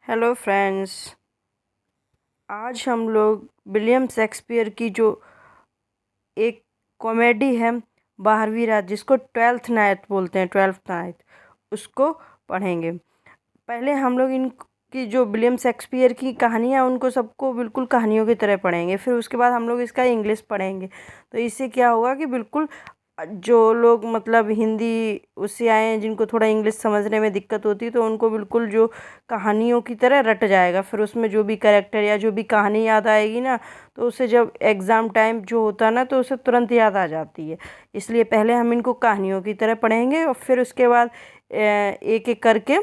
Hello friends. आज हम लोग विलियम शेक्सपियर की जो एक कॉमेडी है 12वीं रात, जिसको ट्वेल्थ नाइट बोलते हैं, ट्वेल्थ नाइट, उसको पढ़ेंगे। पहले हम लोग इनकी जो विलियम शेक्सपियर की कहानियाँ उनको सबको बिल्कुल कहानियों की तरह पढ़ेंगे। फिर उसके बाद हम लोग इसका इंग्लिश पढ़ेंगे। तो इससे क्या होगा कि बिल्कुल जो लोग मतलब हिंदी उससे आए हैं, जिनको थोड़ा इंग्लिश समझने में दिक्कत होती है, तो उनको बिल्कुल जो कहानियों की तरह रट जाएगा। फिर उसमें जो भी कैरेक्टर या जो भी कहानी याद आएगी ना, तो उसे जब एग्ज़ाम टाइम जो होता है ना, तो उसे तुरंत याद आ जाती है। इसलिए पहले हम इनको कहानियों की तरह पढ़ेंगे और फिर उसके बाद एक एक करके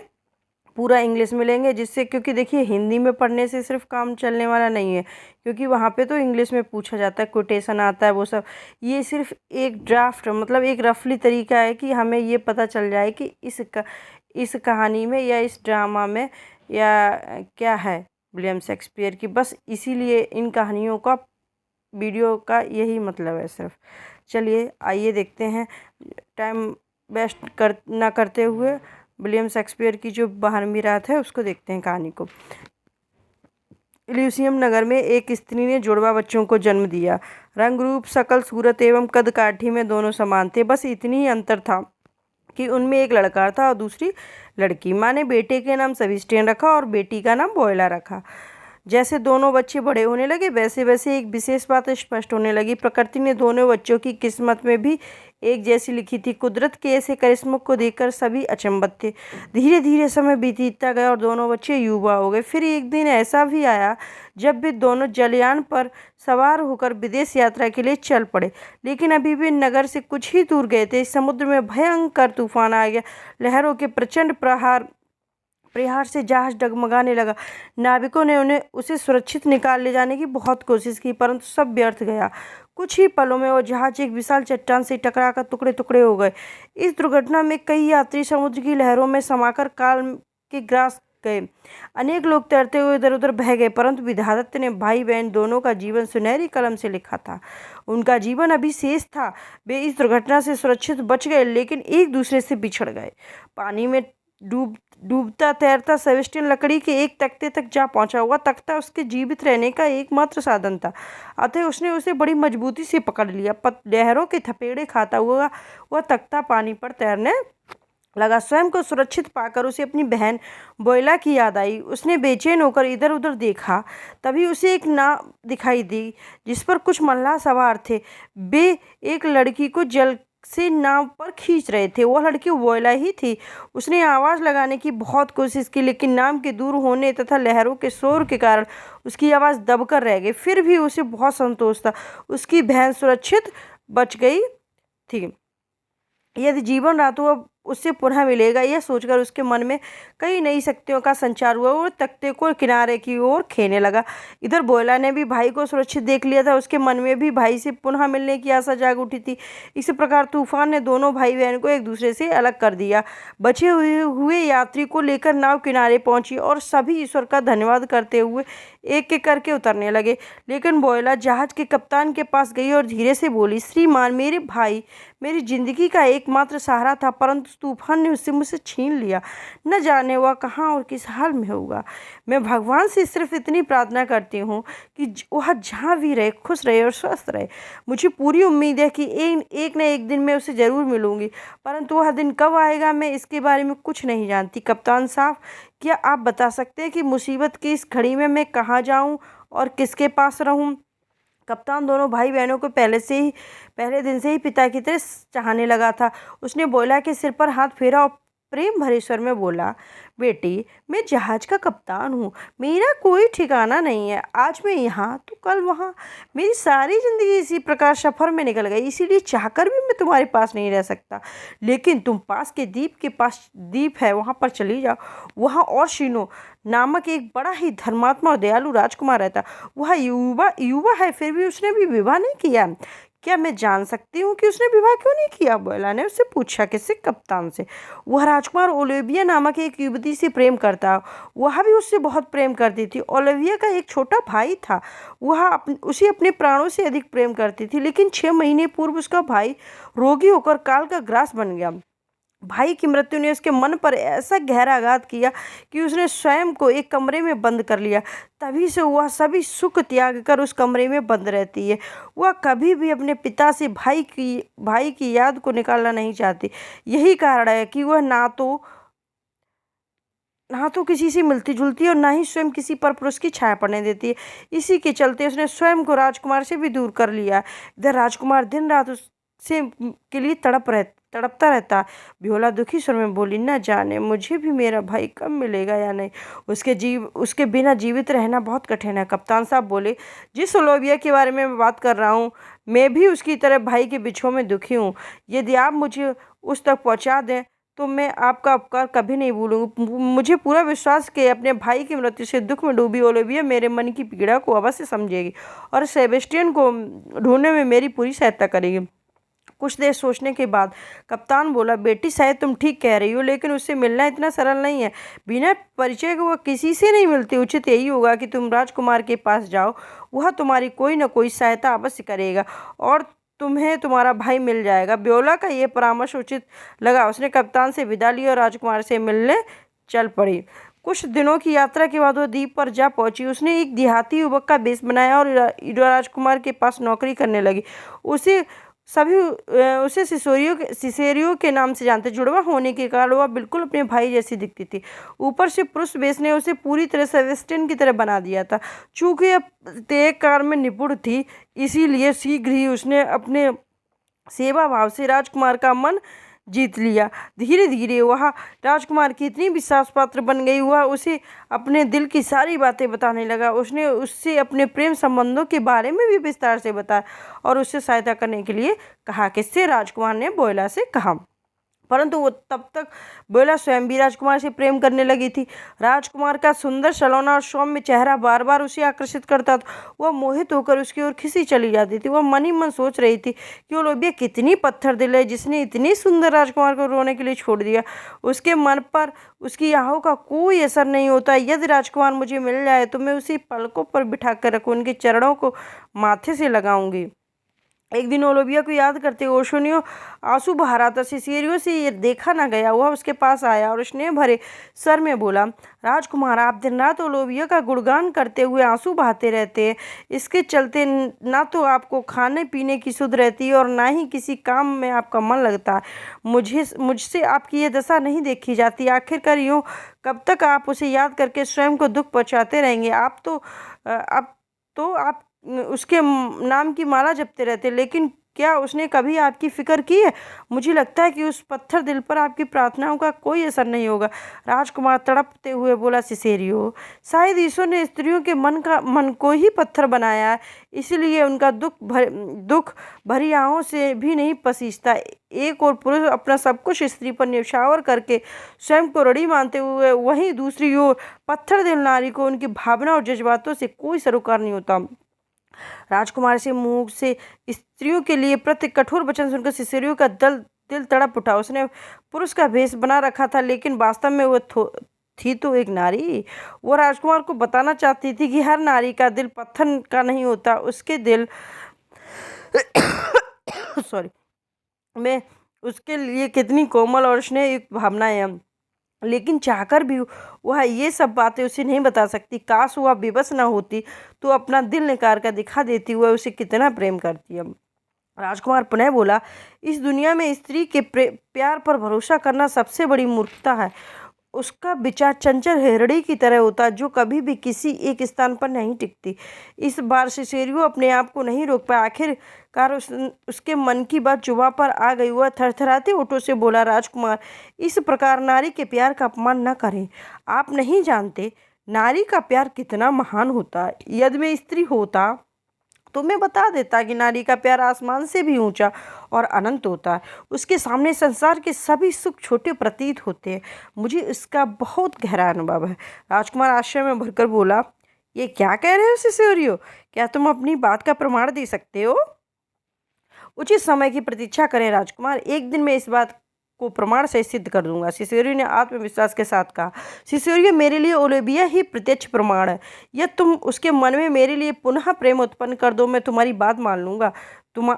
पूरा इंग्लिश में लेंगे। जिससे, क्योंकि देखिए हिंदी में पढ़ने से सिर्फ काम चलने वाला नहीं है, क्योंकि वहाँ पे तो इंग्लिश में पूछा जाता है, कोटेशन आता है, वो सब। ये सिर्फ एक ड्राफ्ट मतलब एक रफली तरीका है कि हमें ये पता चल जाए कि इस कहानी में या इस ड्रामा में या क्या है विलियम शेक्सपियर की। बस इसीलिए इन कहानियों का वीडियो का यही मतलब है सिर्फ। चलिए आइए देखते हैं, टाइम वेस्ट ना करते हुए विलियम शेक्सपियर की जो 12वीं रात है उसको देखते हैं, कहानी को। इल्यूसियम नगर में एक स्त्री ने जुड़वा बच्चों को जन्म दिया। रंग रूप, शकल, सूरत एवं कद काठी में दोनों समान थे। बस इतनी ही अंतर था कि उनमें एक लड़का था और दूसरी लड़की। माँ ने बेटे के नाम सेबेस्टियन रखा और बेटी का नाम वोयला रखा। जैसे दोनों बच्चे बड़े होने लगे, वैसे वैसे एक विशेष बात स्पष्ट होने लगी। प्रकृति ने दोनों बच्चों की किस्मत में भी एक जैसी लिखी थी। कुदरत के ऐसे करिश्मे को देखकर सभी अचंभित थे। धीरे धीरे समय बीतता गया और दोनों बच्चे युवा हो गए। फिर एक दिन ऐसा भी आया जब वे दोनों जलयान पर सवार होकर विदेश यात्रा के लिए चल पड़े। लेकिन अभी वे नगर से कुछ ही दूर गए थे, समुद्र में भयंकर तूफान आ गया। लहरों के प्रचंड प्रहार से जहाज डगमगाने लगा। नाविकों ने उसे सुरक्षित निकाल ले जाने की बहुत कोशिश की, परंतु सब व्यर्थ गया। कुछ ही पलों में वो जहाज एक विशाल चट्टान से टकराकर टुकड़े टुकड़े हो गए। इस दुर्घटना में कई यात्री समुद्र की लहरों में समाकर काल के ग्रास गए। अनेक लोग तैरते हुए इधर उधर बह गए, परंतु विधाता ने भाई बहन दोनों का जीवन सुनहरी कलम से लिखा था। उनका जीवन अभी शेष था। वे इस दुर्घटना से सुरक्षित बच गए, लेकिन एक दूसरे से बिछड़ गए। पानी में डूबता तैरता सेबेस्टियन लकड़ी के एक तख्ते तक जा पहुंचा। हुआ तख्ता उसके जीवित रहने का एकमात्र साधन था, अतः उसने उसे बड़ी मजबूती से पकड़ लिया। लहरों के थपेड़े खाता हुआ वह तख्ता पानी पर तैरने लगा। स्वयं को सुरक्षित पाकर उसे अपनी बहन वोयला की याद आई। उसने बेचैन होकर इधर उधर देखा। तभी उसे एक नाव दिखाई दी जिस पर कुछ मल्लाह सवार थे। वे एक लड़की को जल से नाव पर खींच रहे थे। वह लड़की वोयला ही थी। उसने आवाज़ लगाने की बहुत कोशिश की, लेकिन नाव के दूर होने तथा लहरों के शोर के कारण उसकी आवाज़ दबकर रह गई। फिर भी उसे बहुत संतोष था, उसकी बहन सुरक्षित बच गई थी। यदि जीवन रहा तो अब उससे पुनः मिलेगा, यह सोचकर उसके मन में कई नई शक्तियों का संचार हुआ और तख्ते को किनारे की ओर खेने लगा। इधर वोयला ने भी भाई को सुरक्षित देख लिया था। उसके मन में भी भाई से पुनः मिलने की आशा जाग उठी थी। इसी प्रकार तूफान ने दोनों भाई बहन को एक दूसरे से अलग कर दिया। बचे हुए यात्री को लेकर नाव किनारे पहुंची और सभी ईश्वर का धन्यवाद करते हुए एक एक करके उतरने लगे। लेकिन वोयला जहाज के कप्तान के पास गई और धीरे से बोली, श्रीमान, मेरे भाई मेरी जिंदगी का एकमात्र सहारा था, परंतु तूफान ने उससे मुझसे छीन लिया। न जाने वह कहाँ और किस हाल में होगा। मैं भगवान से सिर्फ इतनी प्रार्थना करती हूँ कि वह जहाँ भी रहे खुश रहे और स्वस्थ रहे। मुझे पूरी उम्मीद है कि एक न एक दिन मैं उसे ज़रूर मिलूंगी, परंतु वह दिन कब आएगा मैं इसके बारे में कुछ नहीं जानती। कप्तान साहब, क्या आप बता सकते हैं कि मुसीबत की इस घड़ी में मैं कहाँ जाऊँ और किसके पास रहूँ? कप्तान दोनों भाई बहनों को पहले दिन से ही पिता की तरह चाहने लगा था। उसने वोयला के सिर पर हाथ फेरा और प्रेम भरे स्वर में बोला, बेटी, मैं जहाज का कप्तान हूँ। मेरा कोई ठिकाना नहीं है। आज मैं यहाँ तो कल वहाँ। मेरी सारी जिंदगी इसी प्रकार सफर में निकल गई, इसीलिए चाहकर भी मैं तुम्हारे पास नहीं रह सकता। लेकिन तुम पास के पास द्वीप है, वहाँ पर चली जाओ। वहाँ और शीनो नामक एक बड़ा ही धर्मात्मा और दयालु राजकुमार रहता। वह युवा है, फिर भी उसने भी विवाह नहीं किया। क्या मैं जान सकती हूँ कि उसने विवाह क्यों नहीं किया? वोयला ने उससे पूछा। किससे? कप्तान से। वह राजकुमार ओलिविया नामक एक युवती से प्रेम करता। वह भी उससे बहुत प्रेम करती थी। ओलिविया का एक छोटा भाई था। वह उसे अपने प्राणों से अधिक प्रेम करती थी, लेकिन 6 महीने पूर्व उसका भाई रोगी होकर काल का ग्रास बन गया। भाई की मृत्यु ने उसके मन पर ऐसा गहरा आघात किया कि उसने स्वयं को एक कमरे में बंद कर लिया। तभी से वह सभी सुख त्याग कर उस कमरे में बंद रहती है। वह कभी भी अपने पिता से भाई की याद को निकालना नहीं चाहती। यही कारण है कि वह ना तो किसी से मिलती जुलती और ना ही स्वयं किसी पर पुरुष की छाया पड़ने देती है। इसी के चलते उसने स्वयं को राजकुमार से भी दूर कर लिया। इधर राजकुमार दिन रात उससे के लिए तड़पता रहता। व्योला दुखी स्वर में बोली, न जाने मुझे भी मेरा भाई कब मिलेगा या नहीं। उसके बिना जीवित रहना बहुत कठिन है। कप्तान साहब बोले, जिस ओलिविया के बारे में मैं बात कर रहा हूँ, मैं भी उसकी तरह भाई के बिछोह में दुखी हूँ। यदि आप मुझे उस तक पहुँचा दें तो मैं आपका उपकार कभी नहीं भूलूंगी। मुझे पूरा विश्वास कि अपने भाई की मृत्यु से दुख में डूबी ओलिविया मेरे मन की पीड़ा को अवश्य समझेगी और सेबेस्टियन को ढूंढने में मेरी पूरी सहायता करेगी। कुछ देर सोचने के बाद कप्तान बोला, बेटी शायद तुम ठीक कह रही हो, लेकिन उससे मिलना इतना सरल नहीं है। बिना परिचय के वह किसी से नहीं मिलती। उचित यही होगा कि तुम राजकुमार के पास जाओ। वह तुम्हारी कोई न कोई सहायता अवश्य करेगा और तुम्हें तुम्हारा भाई मिल जाएगा। ब्योला का यह परामर्श उचित लगा। उसने कप्तान से विदा ली और राजकुमार से मिलने चल पड़ी। कुछ दिनों की यात्रा के बाद वह द्वीप पर जा पहुंची। उसने एक देहाती युवक का वेश बनाया और राजकुमार के पास नौकरी करने लगी। उसे सिसेरियो के नाम से जानते। जुड़वा होने के कारण वह बिल्कुल अपने भाई जैसी दिखती थी। ऊपर से पुरुष वेश ने उसे पूरी तरह सेबेस्टियन की तरह बना दिया था। चूंकि अब तेज कार में निपुण थी, इसीलिए शीघ्र ही उसने अपने सेवा भाव से राजकुमार का मन जीत लिया। धीरे धीरे वह राजकुमार की इतनी विश्वास पात्र बन गई, वह उसे अपने दिल की सारी बातें बताने लगा। उसने उससे अपने प्रेम संबंधों के बारे में भी विस्तार से बताया और उससे सहायता करने के लिए कहा। किससे? राजकुमार ने बोयला से कहा। परंतु वो तब तक बोयला स्वयं भी राजकुमार से प्रेम करने लगी थी। राजकुमार का सुंदर सलोना और सौम्य चेहरा बार बार उसे आकर्षित करता था। वह मोहित होकर उसकी ओर खिंची चली जाती थी। वह मन ही मन सोच रही थी कि ओलिविया कितनी पत्थर दिल है, जिसने इतनी सुंदर राजकुमार को रोने के लिए छोड़ दिया। उसके मन पर उसकी आहों का कोई असर नहीं होता। यदि राजकुमार मुझे मिल जाए तो मैं उसे पलकों पर बिठा कर रखूँ, उनके चरणों को माथे से लगाऊंगी। एक दिन ओलिविया को याद करते ओशनियो आंसू बहा रहा था। सिसेरियो से ये देखा ना गया। वह उसके पास आया और स्नेह भरे स्वर में बोला, राजकुमार, आप दिन रात ओलिविया का गुणगान करते हुए आंसू बहाते रहते हैं। इसके चलते ना तो आपको खाने पीने की सुध रहती है और ना ही किसी काम में आपका मन लगता है। मुझसे आपकी ये दशा नहीं देखी जाती। आखिरकार यूँ कब तक आप उसे याद करके स्वयं को दुख पहुँचाते रहेंगे? आप उसके नाम की माला जपते रहते, लेकिन क्या उसने कभी आपकी फिक्र की है? मुझे लगता है कि उस पत्थर दिल पर आपकी प्रार्थनाओं का कोई असर नहीं होगा। राजकुमार तड़पते हुए बोला, सिसेरियो, शायद ईश्वर ने स्त्रियों के मन को ही पत्थर बनाया है, इसलिए उनका दुख भरी आहों से भी नहीं पसीजता। एक और पुरुष अपना सब कुछ स्त्री पर न्यौछावर करके स्वयं को ऋणी मानते हुए, वहीं दूसरी ओर पत्थर दिल नारी को उनकी भावना और जज्बातों से कोई सरोकार नहीं होता। राजकुमार से मुंह से स्त्रियों के लिए प्रति कठोर वचन सुनकर सिसेरियो का दिल तड़प उठा। उसने पुरुष का भेष बना रखा था, लेकिन वास्तव में वह थी तो एक नारी। वो राजकुमार को बताना चाहती थी कि हर नारी का दिल पत्थर का नहीं होता। उसके दिल सॉरी में उसके लिए कितनी कोमल और स्नेहयुक्त भावनाएं हैं, लेकिन चाहकर भी वह ये सब बातें उसे नहीं बता सकती। काश वह बेबस ना होती तो अपना दिल निकाल कर दिखा देती वह उसे कितना प्रेम करती है। राजकुमार पुनः बोला, इस दुनिया में स्त्री के प्यार पर भरोसा करना सबसे बड़ी मूर्खता है। उसका विचार चंचल हिरणी की तरह होता, जो कभी भी किसी एक स्थान पर नहीं टिकती। इस बार सिसेरियो अपने आप को नहीं रोक पाया। आखिरकार उसके मन की बात जुबां पर आ गई। वह थरथराते होठों से बोला, राजकुमार, इस प्रकार नारी के प्यार का अपमान न करें। आप नहीं जानते नारी का प्यार कितना महान होता है। यदि मैं स्त्री होता तो मैं बता देता कि नारी का प्यार आसमान से भी ऊंचा और अनंत होता है। उसके सामने संसार के सभी सुख छोटे प्रतीत होते हैं। मुझे इसका बहुत गहरा अनुभव है। राजकुमार आश्चर्य में भरकर बोला, ये क्या कह रहे हो सिसेरियो? क्या तुम अपनी बात का प्रमाण दे सकते हो? उचित समय की प्रतीक्षा करें राजकुमार। एक दिन मैं इस बात को प्रमाण से सिद्ध कर दूंगा। सिसोरियो ने आत्मविश्वास के साथ कहा। सिसोरियो, मेरे लिए ओलिविया ही प्रत्यक्ष प्रमाण है। यह तुम उसके मन में मेरे लिए पुनः प्रेम उत्पन्न कर दो, मैं तुम्हारी बात मान लूंगा।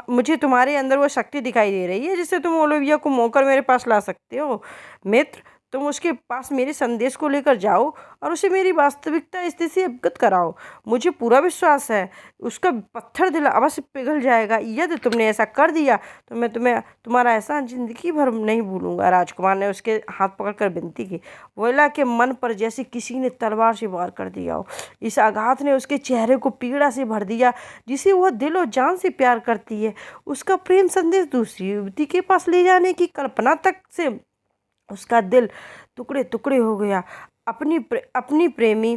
मुझे तुम्हारे अंदर वो शक्ति दिखाई दे रही है जिससे तुम ओलिविया को मोकर मेरे पास ला सकते हो। मित्र, तुम उसके पास मेरे संदेश को लेकर जाओ और उसे मेरी वास्तविकता स्थिति से अवगत कराओ। मुझे पूरा विश्वास है उसका पत्थर दिल अवश्य पिघल जाएगा। यदि तुमने ऐसा कर दिया तो मैं तुम्हारा एहसान जिंदगी भर नहीं भूलूंगा। राजकुमार ने उसके हाथ पकड़कर विनती की। वोयला के मन पर जैसे किसी ने तलवार से वार कर दिया हो। इस आघात ने उसके चेहरे को पीड़ा से भर दिया जिसे वह दिल और जान से प्यार करती है। उसका प्रेम संदेश दूसरी युवती के पास ले जाने की कल्पना तक से उसका दिल टुकड़े टुकड़े हो गया। अपनी प्रेमी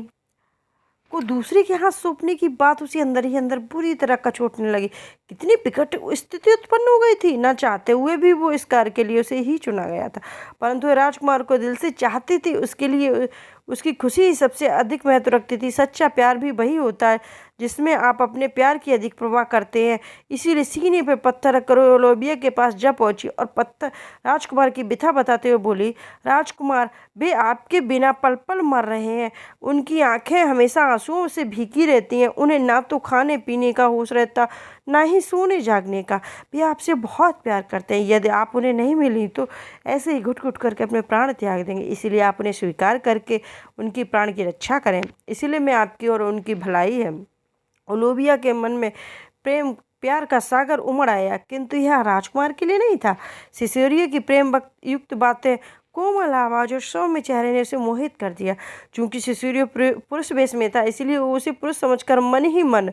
को दूसरे के हाथ सौंपने की बात उसे अंदर ही अंदर बुरी तरह कचोटने लगी। कितनी विकट स्थिति उत्पन्न हो गई थी। न चाहते हुए भी वो इस कार्य के लिए उसे ही चुना गया था, परंतु राजकुमार को दिल से चाहती थी। उसके लिए उसकी खुशी ही सबसे अधिक महत्व रखती थी। सच्चा प्यार भी वही होता है जिसमें आप अपने प्यार की अधिक परवाह करते हैं। इसीलिए सीने पे पत्थर रखकर ओलिविया के पास जा पहुंची और पत्थर राजकुमार की व्यथा बताते हुए बोली, राजकुमार, वे आपके बिना पल पल मर रहे हैं। उनकी आंखें हमेशा आंसुओं से भीगी रहती हैं। उन्हें ना तो खाने पीने का होश रहता, ना ही सोने जागने का। वे आपसे बहुत प्यार करते हैं। यदि आप उन्हें नहीं मिली तो ऐसे ही घुट घुट करके अपने प्राण त्याग देंगे। इसीलिए आप उन्हें स्वीकार करके उनकी प्राण की रक्षा करें। इसीलिए मैं आपकी और उनकी भलाई है। ओलिविया के मन में प्यार का सागर उमड़ आया, किंतु यह राजकुमार के लिए नहीं था। सिसोरियो की प्रेम युक्त बातें, कोमल आवाज और सौम्य चेहरे ने उसे मोहित कर दिया। चूंकि सिसोरियो पुरुष वेश में था, इसलिए वो उसे पुरुष समझकर मन ही मन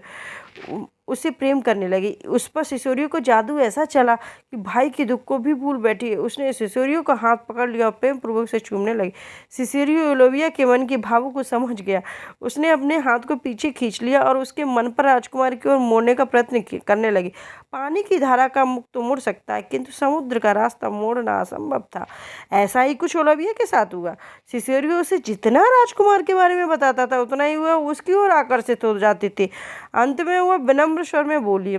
उसे प्रेम करने लगी। उस पर सिसोरियो को जादू ऐसा चला कि भाई के दुख को भी भूल बैठी। उसने सिसोरियो का हाथ पकड़ लिया और प्रेम पूर्वक से चूमने लगी। सिसोरियो ओलिविया के मन की भावों को समझ गया। उसने अपने हाथ को पीछे खींच लिया और उसके मन पर राजकुमार की ओर मोड़ने का प्रयत्न करने लगी। पानी की धारा का मुख तो मुड़ सकता है, किंतु समुद्र का रास्ता मोड़ना असंभव था। ऐसा ही कुछ ओलिविया के साथ हुआ। सिसोरियो उसे जितना राजकुमार के बारे में बताता था, उतना ही वह उसकी ओर आकर्षित हो जाती थी। अंत में वह विनम्र स्वर में बोली,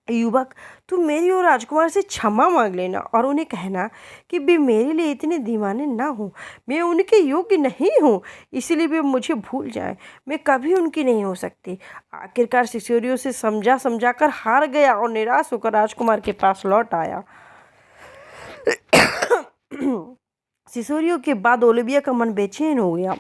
युवक, तुम मेरी और राजकुमार से क्षमा मांग लेना और उन्हें कहना कि वे मेरे लिए इतने दीवाने ना हो। मैं उनके योग्य नहीं हूँ, इसलिए वे मुझे भूल जाएं। मैं कभी उनकी नहीं हो सकती। आखिरकार सिसोरियो से समझा कर हार गया और निराश होकर राजकुमार के पास लौट आया। सिसोरियो के बाद ओलिविया का मन बेचैन हो गया।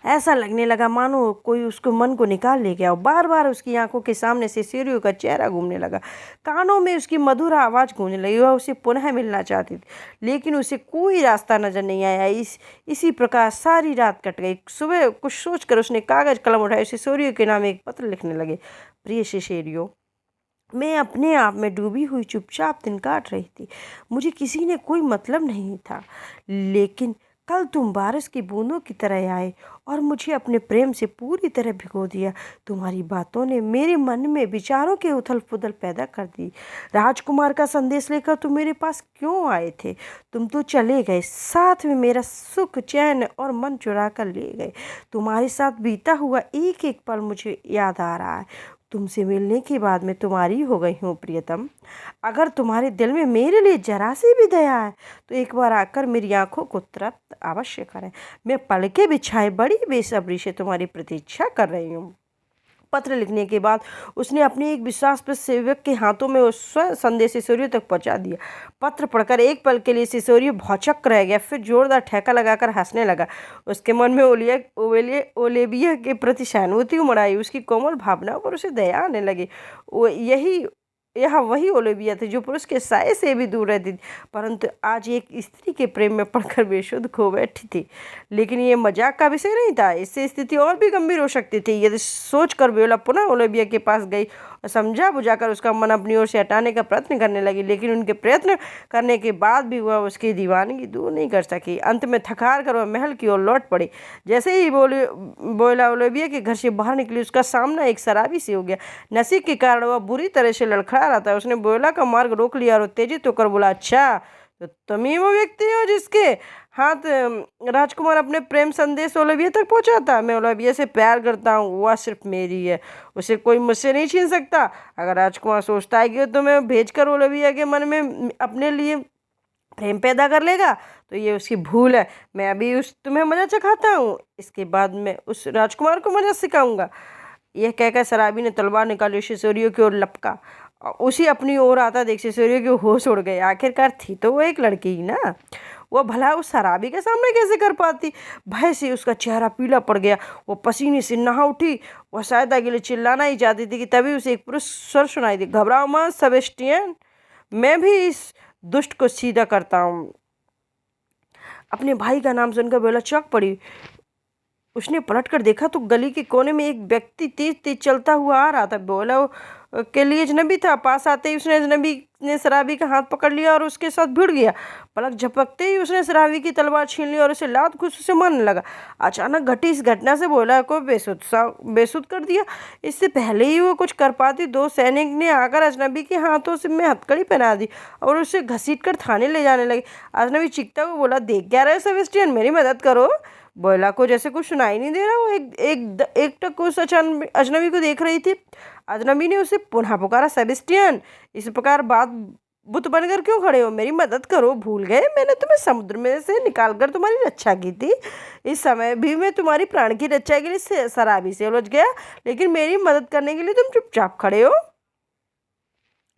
ऐसा लगने लगा मानो कोई उसको मन को निकाल ले गया। और बार बार उसकी आंखों के सामने सिसोरियो का चेहरा घूमने लगा। कानों में उसकी मधुर आवाज़ गूंजने लगी। वह उसे पुनः मिलना चाहती थी, लेकिन उसे कोई रास्ता नजर नहीं आया। इसी प्रकार सारी रात कट गई। सुबह कुछ सोचकर उसने कागज कलम उठाए, सिसोरियो के नाम एक पत्र लिखने लगे। प्रिय सिसोरियो, मैं अपने आप में डूबी हुई चुपचाप दिन काट रही थी। मुझे किसी ने कोई मतलब नहीं था, लेकिन कल तुम बारिश की बूंदों की तरह आए और मुझे अपने प्रेम से पूरी तरह भिगो दिया। तुम्हारी बातों ने मेरे मन में विचारों के उथल पुथल पैदा कर दी। राजकुमार का संदेश लेकर तुम मेरे पास क्यों आए थे? तुम तो चले गए, साथ में मेरा सुख, चैन और मन चुरा कर ले गए। तुम्हारे साथ बीता हुआ एक एक पल मुझे याद आ रहा है। तुमसे मिलने के बाद मैं तुम्हारी हो गई हूँ प्रियतम। अगर तुम्हारे दिल में मेरे लिए जरा सी भी दया है तो एक बार आकर मेरी आंखों को तृप्त अवश्य करें। मैं पलके बिछाए बड़ी बेसब्री से तुम्हारी प्रतीक्षा कर रही हूँ। पत्र लिखने के बाद उसने अपने एक विश्वासपात्र सेवक के हाथों में उस संदेश सिसोरियो तक पहुंचा दिया। पत्र पढ़कर एक पल के लिए सिसोरियो भौचक्क रह गया, फिर जोरदार ठेका लगाकर हंसने लगा। उसके मन में ओलिविया के प्रति सहानुभूति उमड़ आई। उसकी कोमल भावनाओं पर उसे दया आने लगी। यह वही ओलिविया थी जो पुरुष के साये से भी दूर रहती थी, परंतु आज एक स्त्री के प्रेम में पड़कर बेसुध खो बैठी थी। लेकिन ये मजाक का विषय नहीं था। इससे स्थिति और भी गंभीर हो सकती थी। यदि सोचकर वोयला पुनः ओलिविया के पास गई और समझा बुझाकर उसका मन अपनी ओर से हटाने का प्रयत्न करने लगी, लेकिन उनके प्रयत्न करने के बाद भी वह उसकी दीवानगी दूर नहीं कर सकी। अंत में थकार कर वह महल की ओर लौट पड़ी। जैसे ही वोयला ओलिविया के घर से बाहर निकली, उसका सामना एक शराबी से हो गया। नशे के कारण वह बुरी तरह से लड़खड़ा रहा था। उसने वोयला का मार्ग रोक लिया और उत्तेजित होकर बोला, अच्छा, तो तुम ही वो व्यक्ति हो जिसके हाथ राजकुमार अपने प्रेम संदेश ओलिविया तक पहुंचा था। मैं ओलिविया से प्यार करता हूँ, वह सिर्फ मेरी है, उसे कोई मुझसे नहीं छीन सकता। अगर राजकुमार सोचता है कि तुम्हें भेजकर ओलिविया के मन में अपने लिए प्रेम पैदा कर लेगा तो ये उसकी भूल है। मैं अभी उस तुम्हें मजा चखाता हूँ, इसके बाद मैं उस राजकुमार को मजा सिखाऊंगा। यह कहकर शराबी ने तलवार निकाली, सिसोरियो की ओर लपका। उसी अपनी ओर आता देख सिसोरियो के होश उड़ गए। आखिरकार थी तो वो एक लड़की ही ना, वह भला उस शराबी के सामने कैसे कर पाती। भय से उसका चेहरा पीला पड़ गया, वो पसीने से नहा उठी। वह सहायता के लिए चिल्लाना ही चाहती थी कि तभी उसे एक पुरुष स्वर सुनाई दी, घबराओ मत सेबेस्टियन, मैं भी इस दुष्ट को सीधा करता हूँ। अपने भाई का नाम सुनकर बेला चौंक पड़ी। उसने पलटकर देखा तो गली के कोने में एक व्यक्ति तेज तेज चलता हुआ आ रहा था। बोला के लिए अजनबी था। पास आते ही उसने अजनबी ने शराबी का हाथ पकड़ लिया और उसके साथ भिड़ गया। पलक झपकते ही उसने शराबी की तलवार छीन ली और उसे लात घूंस उसे मारने लगा। अचानक घटी इस घटना से बोला को बेसुध कर दिया। इससे पहले ही वो कुछ कर पाती, दो सैनिक ने आकर अजनबी के हाथों से में हथकड़ी पहना दी और उसे घसीट कर थाने ले जाने लगे। अजनबी चीखता हुआ बोला, देख क्या रहे सेबेस्टियन, मेरी मदद करो। बोला को जैसे कुछ सुनाई नहीं दे रहा, वो एक टक उस अजनबी को देख रही थी। अजनबी ने उसे पुनः पुकारा, सेबेस्टियन इस प्रकार बात बुत बनकर क्यों खड़े हो, मेरी मदद करो। भूल गए मैंने तुम्हें समुद्र में से निकालकर तुम्हारी रक्षा की थी। इस समय भी मैं तुम्हारी प्राण की रक्षा के लिए शराबी से उलझ गया, लेकिन मेरी मदद करने के लिए तुम चुपचाप खड़े हो।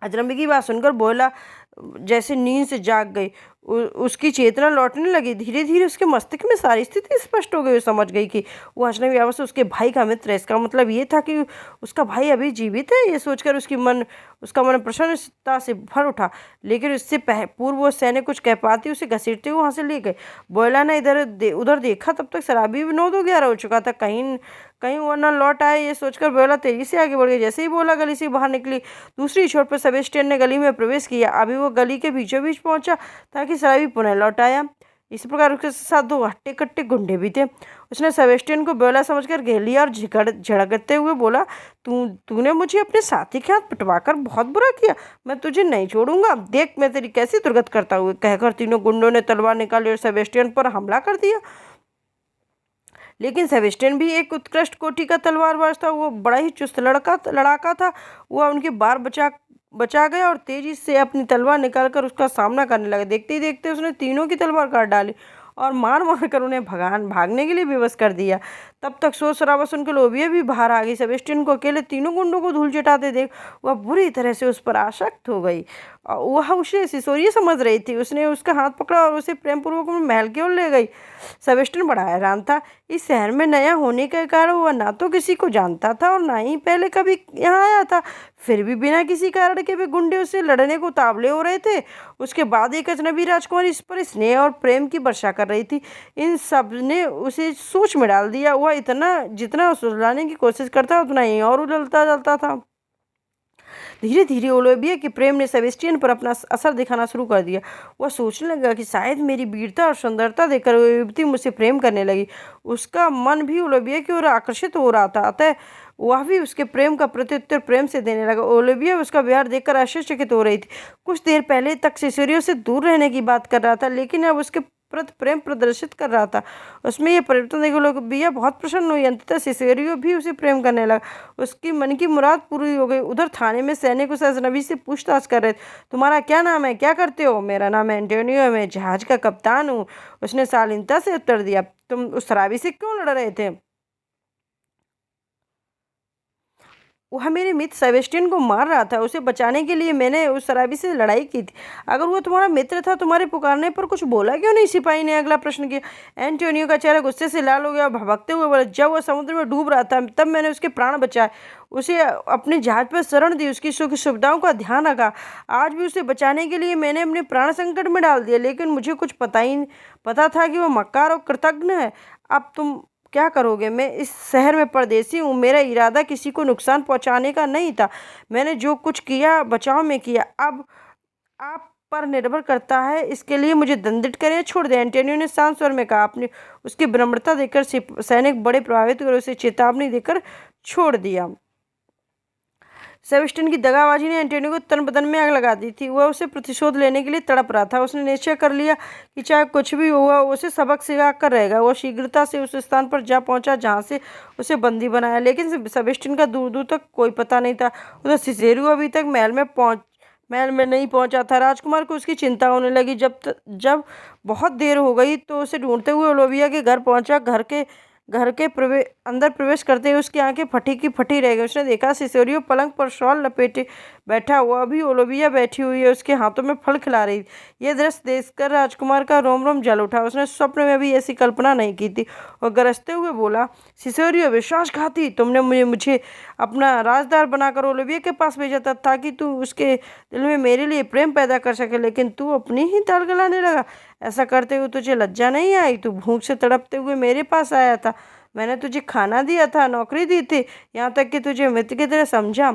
अजनबी की बात सुनकर बोला जैसे नींद से जाग गई। उसकी चेतना लौटने लगी। धीरे धीरे उसके मस्तिष्क में सारी स्थिति स्पष्ट हो गई। वो समझ गई कि वो अजनबी अवश्य उसके भाई का मित्र है। इसका मतलब ये था कि उसका भाई अभी जीवित है। ये सोचकर उसका मन प्रसन्नता से भर उठा। लेकिन इससे पूर्व वो सैनिक कुछ कह पाती उसे घसीटते हुए वहाँ से ले गए। बोयला ने उधर देखा, तब तक शराबी भी 9-11 हो चुका था। कहीं कहीं वो न लौट आए, ये सोचकर बोयला तेजी से आगे बढ़ गई। जैसे ही बोला गली से बाहर निकली, दूसरी छोर पर सेबेस्टियन ने गली में प्रवेश किया। अभी वो गली के बीचों बीच पहुंचा ताकि शराबी पुनः लौट आया। इस प्रकार उसके साथ दो हट्टे कट्टे गुंडे भी थे। उसने सेबेस्टियन को बेला समझकर घेर लिया और झड़कते हुए बोला, तूने मुझे अपने साथी के हाथ पिटवाकर बहुत बुरा किया। मैं तुझे नहीं छोड़ूंगा। देख मैं तेरी कैसी दुर्गत करता हूँ। कहकर तीनों गुंडों ने तलवार निकाली और सेबेस्टियन पर हमला कर दिया। लेकिन सेबेस्टियन भी एक उत्कृष्ट कोटि का तलवारबाज था। वो बड़ा ही चुस्त लड़ाका था। वह उनके बार बचा गया और तेजी से अपनी तलवार निकालकर उसका सामना करने लगा। देखते ही देखते उसने तीनों की तलवार काट डाली और मार मार कर उन्हें भागने के लिए विवश कर दिया। तब तक शोर शराबा सुनकर लोबिया भी बाहर आ गई। सेबेस्टियन को अकेले तीनों गुंडों को धूल चटाते देख वह बुरी तरह से उस पर आसक्त हो गई। वह उसे सिसोरिया समझ रही थी। उसने उसका हाथ पकड़ा और उसे प्रेमपूर्वक महल की ओर ले गई। सेबेस्टियन बड़ा हैरान था। इस शहर में नया होने के कारण वह ना तो किसी को जानता था और ना ही पहले कभी यहाँ आया था। फिर भी बिना किसी कारण के वे गुंडे उससे लड़ने को तावले हो रहे थे। उसके बाद एक अजनबी राजकुमारी इस पर स्नेह और प्रेम की वर्षा कर रही थी। इन सब ने उसे सोच में डाल दिया। वह जितना सुलझाने की कोशिश करता उतना ही और उलझता जलता था। धीरे धीरे ओलिविया के प्रेम ने सेबेस्टियन पर अपना असर दिखाना शुरू कर दिया। वह सोचने लगा कि शायद मेरी वीरता और सुंदरता देखकर वह युवती मुझसे प्रेम करने लगी। उसका मन भी ओलिविया की ओर आकर्षित हो रहा था, अतः वह भी उसके प्रेम का प्रत्युत्तर प्रेम से देने लगा। ओलिविया उसका व्यवहार देखकर आश्चर्यचकित हो रही थी। कुछ देर पहले तक सिसोरियो से दूर रहने की बात कर रहा था, लेकिन अब उसके प्रति प्रेम प्रदर्शित कर रहा था। उसमें यह परिवर्तन देख ओलिविया बहुत प्रसन्न हुई। अंततः सिसोरियो भी उसे प्रेम करने लगा। उसकी मन की मुराद पूरी हो गई। उधर थाने में सैनिक उस अजनबी से पूछताछ कर रहे थे। तुम्हारा क्या नाम है, क्या करते हो? मेरा नाम एंटोनियो, मैं जहाज का कप्तान हूँ, उसने शालीनता से उत्तर दिया। तुम उस शराबी से क्यों लड़ रहे थे? वह मेरे मित्र सेबेस्टियन को मार रहा था। उसे बचाने के लिए मैंने उस शराबी से लड़ाई की थी। अगर वो तुम्हारा मित्र था, तुम्हारे पुकारने पर कुछ बोला क्यों नहीं? सिपाही ने अगला प्रश्न किया। एंटोनियो का चेहरा गुस्से से लाल हो गया। भभकते हुए बोला, जब वह समुद्र में डूब रहा था तब मैंने उसके प्राण बचाए, उसे अपने जहाज पर शरण दी, उसकी सुख सुविधाओं का ध्यान रखा। आज भी उसे बचाने के लिए मैंने अपने प्राण संकट में डाल दिया, लेकिन मुझे कुछ पता था कि वह मक्कार और कृतज्ञ है। अब तुम क्या करोगे? मैं इस शहर में परदेसी हूँ। मेरा इरादा किसी को नुकसान पहुँचाने का नहीं था। मैंने जो कुछ किया बचाव में किया। अब आप पर निर्भर करता है, इसके लिए मुझे दंडित करें या छोड़ दें। एंटोनियो ने शांत स्वर में कहा। अपनी उसकी विनम्रता देखकर सैनिक बड़े प्रभावित हुए, उसे चेतावनी देकर छोड़ दिया। सेबेस्टियन की दगाबाजी ने एंटोनियो को तन बदन में आग लगा दी थी। वह उसे प्रतिशोध लेने के लिए तड़प रहा था। उसने निश्चय कर लिया कि चाहे कुछ भी हुआ उसे सबक सिखा कर रहेगा। वह शीघ्रता से उस स्थान पर जा पहुंचा जहां से उसे बंदी बनाया, लेकिन सेबेस्टियन का दूर दूर तक कोई पता नहीं था। उधर सिसेरियो अभी तक महल में महल में नहीं पहुंचा था। राजकुमार को उसकी चिंता होने लगी। जब बहुत देर हो गई तो उसे ढूंढते हुए ओलिविया के घर पहुंचा। घर के अंदर प्रवेश करते ही उसकी आंखें फटी की फटी रह गई। उसने देखा सिसोरियो पलंग पर शॉल लपेटे बैठा हुआ। अभी ओलिविया बैठी हुई है, उसके हाथों में फल खिला रही। यह दृश्य देखकर राजकुमार का रोम रोम जल उठा। उसने स्वप्न में भी ऐसी कल्पना नहीं की थी और गरजते हुए बोला, सिसोरियो विश्वासघाती, तुमने मुझे अपना राजदार बनाकर ओलिविया के पास भेजा था ताकि तू उसके दिल में मेरे लिए प्रेम पैदा कर सके, लेकिन तू अपनी ही दाल गलाने लगा। ऐसा करते हुए तुझे लज्जा नहीं आई? तू भूख से तड़पते हुए मेरे पास आया था, मैंने तुझे खाना दिया था, नौकरी दी थी, यहाँ तक कि तुझे मित्र की तरह समझा,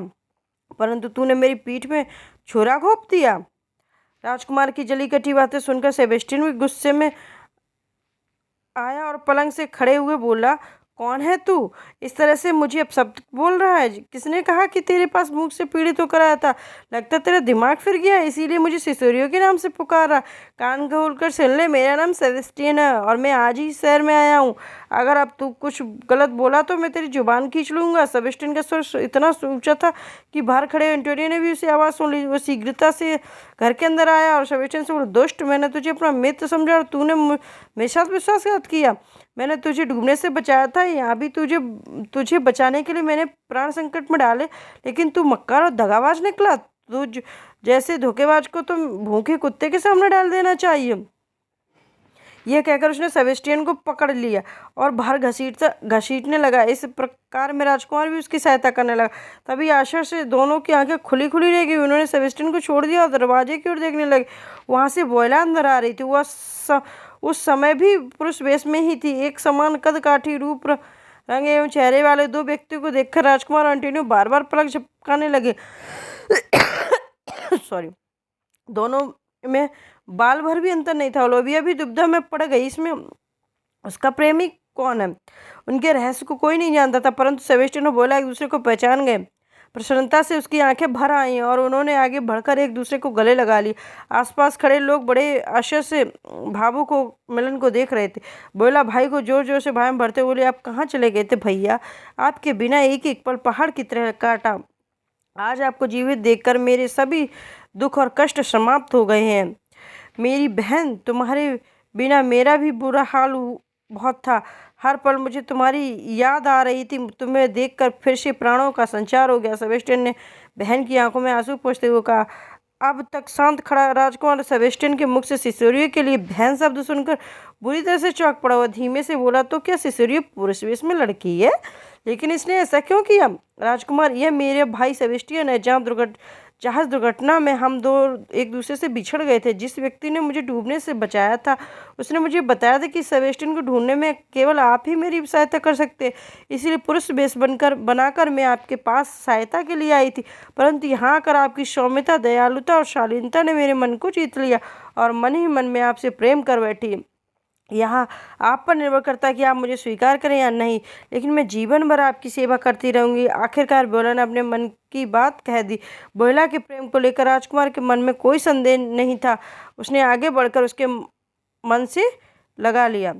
परंतु तूने मेरी पीठ में छुरा घोंप दिया। राजकुमार की जली कटी बातें सुनकर सेबेस्टियन भी गुस्से में आया और पलंग से खड़े हुए बोला, कौन है तू? इस तरह से मुझे अपशब्द बोल रहा है? किसने कहा कि तेरे पास भूख से पीड़ित होकर आया था? लगता तेरा दिमाग फिर गया, इसीलिए मुझे सिसोरियो के नाम से पुकारा। कान खोलकर सुन ले, मेरा नाम सेबेस्टियन है और मैं आज ही शहर में आया हूँ। अगर अब तू कुछ गलत बोला तो मैं तेरी जुबान खींच लूंगा। सेबेस्टियन का स्वर इतना ऊंचा था कि बाहर खड़े एंटोनियो ने भी उसे आवाज़ सुन ली। वो शीघ्रता से घर के अंदर आया और सेबेस्टियन से बोला, दुष्ट, मैंने तुझे अपना मित्र समझा और तूने मेरे साथ विश्वासघात किया। मैंने तुझे डूबने से बचाया था, यहाँ भी तुझे बचाने के लिए मैंने प्राण संकट में डाले, लेकिन तू मक्कार और दगाबाज निकला। जैसे धोखेबाज को तुम भूखे कुत्ते के सामने डाल देना चाहिए। यह कहकर उसने सेबेस्टियन को पकड़ लिया और बाहर घसीटने लगा। इस प्रकार में राजकुमार भी उसकी सहायता करने लगा। तभी आशा से दोनों की आंखें खुली खुली रह गई। उन्होंने सेबेस्टियन को छोड़ दिया और दरवाजे की ओर देखने लगे। वहां से वोयला अंदर आ रही थी। वह उस समय भी पुरुष वेश में ही थी। एक समान कद काठी, रूप रंग एवं चेहरे वाले दो व्यक्तियों को देखकर राजकुमार और एंटोनियो बार बार पलक झपकाने लगे। सॉरी। दोनों में बाल भर भी अंतर नहीं था। ओलिविया भी दुविधा में पड़ गई, इसमें उसका प्रेमी कौन है? उनके रहस्य को कोई नहीं जानता था, परंतु सेबेस्टियन और वोयला एक दूसरे को पहचान गए। प्रसन्नता से उसकी आंखें भर आईं और उन्होंने आगे बढ़कर एक दूसरे को गले लगा ली। आसपास खड़े लोग बड़े आश्चर्य से भावुक को मिलन को देख रहे थे। वोयला भाई को जोर जोर से भाई में भरते बोले, आप कहाँ चले गए थे भैया? आपके बिना एक एक पल पहाड़ की तरह काटा। आज आपको जीवित देखकर मेरे सभी दुख और कष्ट समाप्त हो गए हैं। मेरी बहन, तुम्हारे बिना मेरा भी बुरा हाल बहुत था। हर पल मुझे तुम्हारी याद आ रही थी। तुम्हें देखकर फिर से प्राणों का संचार हो गया। सेबेस्टियन ने बहन की आंखों में आंसू पोंछते हुए कहा। अब तक शांत खड़ा राजकुमार सेबेस्टियन के मुख से सिसोरियो के लिए बहन शब्द सुनकर बुरी तरह से चौंक पड़ा। हुआ धीमे से बोला, तो क्या सिसोरियो पुरुष वेश में लड़की है? लेकिन इसने ऐसा क्यों किया? राजकुमार, यह मेरे भाई सेबेस्टियन है। जहाज दुर्घटना में हम दो एक दूसरे से बिछड़ गए थे। जिस व्यक्ति ने मुझे डूबने से बचाया था, उसने मुझे बताया था कि सेबेस्टियन को ढूंढने में केवल आप ही मेरी सहायता कर सकते। इसीलिए पुरुष वेश बनाकर मैं आपके पास सहायता के लिए आई थी, परंतु यहाँ आकर आपकी सौम्यता, दयालुता और शालीनता ने मेरे मन को जीत लिया और मन ही मन में आपसे प्रेम कर बैठी। यहाँ आप पर निर्भर करता है कि आप मुझे स्वीकार करें या नहीं, लेकिन मैं जीवन भर आपकी सेवा करती रहूंगी। आखिरकार वोयला ने अपने मन की बात कह दी। वोयला के प्रेम को लेकर राजकुमार के मन में कोई संदेह नहीं था। उसने आगे बढ़कर उसके मन से लगा लिया।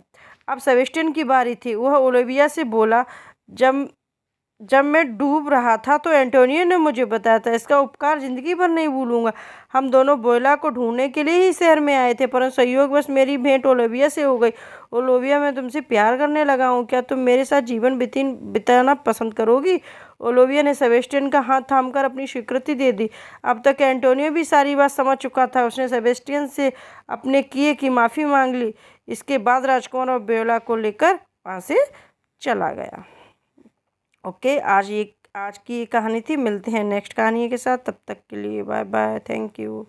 अब सेबेस्टियन की बारी थी। वह ओलिविया से बोला, जब जब मैं डूब रहा था तो एंटोनियो ने मुझे बताया था। इसका उपकार जिंदगी भर नहीं भूलूंगा। हम दोनों वोयला को ढूंढने के लिए ही शहर में आए थे, परंतु संयोगवश मेरी भेंट ओलिविया से हो गई। ओलिविया, मैं तुमसे प्यार करने लगा हूँ। क्या तुम मेरे साथ जीवन बिताना पसंद करोगी? ओलिविया ने सेबेस्टियन का हाथ थामकर अपनी स्वीकृति दे दी। अब तक एंटोनियो भी सारी बात समझ चुका था। उसने सेबेस्टियन से अपने किए की माफ़ी मांग ली। इसके बाद राजकुमार और वोयला को लेकर वहाँ से चला गया। ओके, आज की ये कहानी थी। मिलते हैं नेक्स्ट कहानी के साथ। तब तक के लिए बाय बाय, थैंक यू।